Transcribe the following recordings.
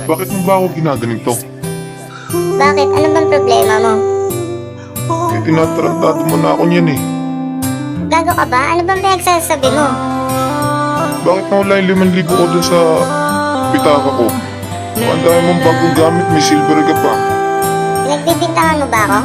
Bakit mo ba ako ginaganito? Bakit? Ano bang problema mo? Tinatarantado mo na ako niyan eh. Gago ka ba? Ano bang pinagsasabi mo? Bakit nawala yung 5,000 ko dun sa pitaka ko? Ang dami mong bagong gamit, may silver ka pa. Nagbibintangan mo ba ako?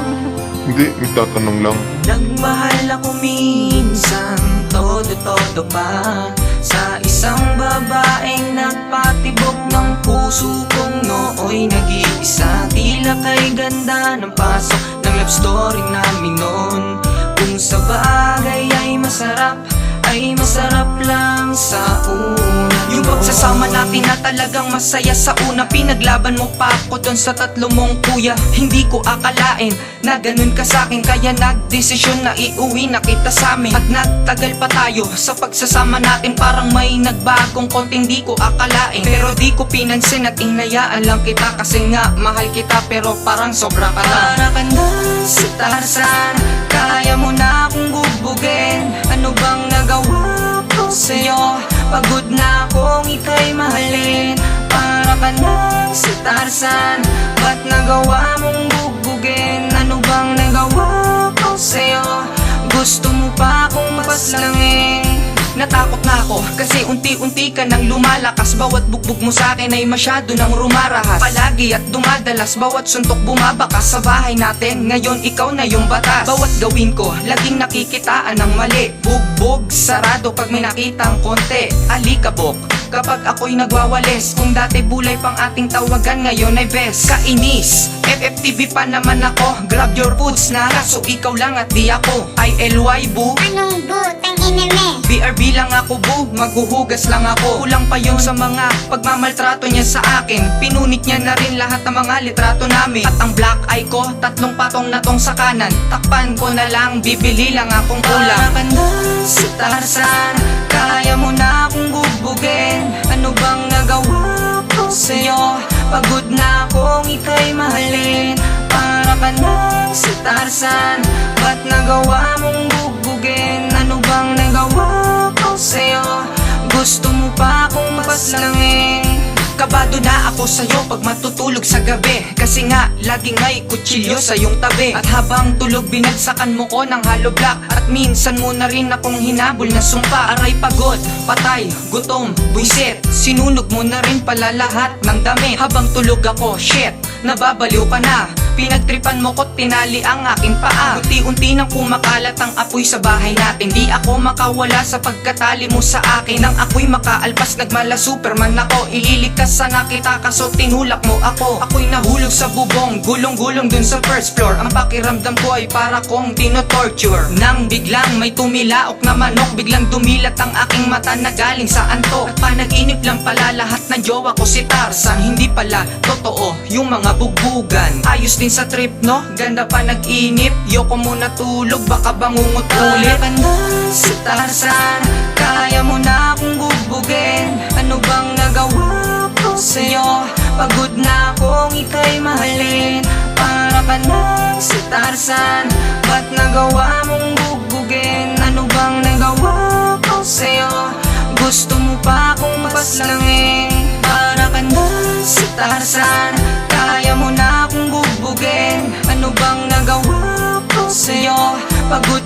Hindi, nagtatanong lang. Nagmahal ako minsan, todo-todo pa sa isang babaeng nagpatibok ng puso kong nooy nag-iisa. Tila kay ganda ng pasok ng love story namin noon. Kung sa bagay ay masarap lang sa una. Yung pagsasama natin na talagang masaya sa una. Pinaglaban mo pa ako dun sa 3 mong kuya. Hindi ko akalain na ganun ka sa'kin, kaya nagdesisyon na iuwi na kita sa'min. At nagtagal pa tayo sa pagsasama natin, parang may nagbagong konting di ko akalain. Pero di ko pinansin at inayaan lang kita, kasi nga mahal kita pero parang sobra ka na. Para ka na si Tarzan, kaya mo na akong bubugin. Ano bang nagawa ko sa'yo? Pagod na akong ika'y mahalin. Para ka na si Tarzan, ba't nagawa mong bubugin? Ano bang nagawa ko sa'yo? Gusto mo pa akong paslangin? Natakot na ako kasi unti-unti ka nang lumalakas. Bawat bugbog mo sa'kin ay masyado nang rumarahas. Palagi at dumadalas, bawat suntok bumabakas sa bahay natin. Ngayon ikaw na yung batas. Bawat gawin ko, laging nakikitaan ng mali. Bugbog, sarado pag may nakitang konti. Alikabok, kapag ako'y nagwawalis. Kung dati bulay pang ating tawagan, ngayon ay best. Kainis, FFTV pa naman ako. Grab your foods na, kaso ikaw lang at di ako. ILY boo, Anong butang ineme? BRB lang ako boo, maghuhugas lang ako. Kulang pa yun sa mga pagmamaltrato niya sa akin. Pinunit niya na rin lahat ng mga litrato namin. At ang black eye ko, 3 patong na tong sa kanan. Takpan ko na lang, bibili lang akong kulang. Para ka na si Tarzan, kaya mo na akong bubugin. Ano bang nagawa ko sa'yo? Pagod na akong ika'y mahalin. Para ka na si Tarzan, ba't nagawa mong bubugin? Ano bang nagawa ko sa'yo? Gusto mo pa akong paslangin? Kabado na ako sa'yo pag matutulog sa gabi, kasi nga laging may kutsilyo sa iyong tabi. At habang tulog binagsakan mo ko ng hollow block. At minsan mo na rin akong hinabol na sumpa. Aray pagod, patay, gutom, buisit. Sinunog mo na rin pala lahat ng dami. Habang tulog ako, shit, nababaliw ka na. Pinagtripan mo ko't tinali ang aking paa. Unti-unti nang kumakalat ang apoy sa bahay natin. Di ako makawala sa pagkatali mo sa akin. Nang ako'y makaalpas, nagmala Superman ako. Ililigtas sana kita kaso tinulak mo ako. Ako'y nahulog sa bubong, gulong-gulong dun sa first floor. Ang pakiramdam ko ay para kong tinotorture. Nang biglang may tumilaok na manok, biglang dumilat ang aking mata na galing sa antok. At panaginip lang pala lahat ng jowa ko si Tarzan. Hindi pala totoo yung mga bugbugan. Ayos din sa trip no, ganda pa nag-inip. Yoko muna tulog, baka bangungot ulit. Para ka na si Tarzan, kaya mo na akong bubugin. Ano bang nagawa ko sa'yo? Pagod na akong ika'y mahalin. Para ka na si Tarzan, ba't nagawa mong bubugin? Ano bang nagawa ko sa'yo? Gusto mo pa akong paslangin? Para ka na si Tarzan, kaya mo na akong bubugin. Ano bang nagawa ko sa'yo? Pagod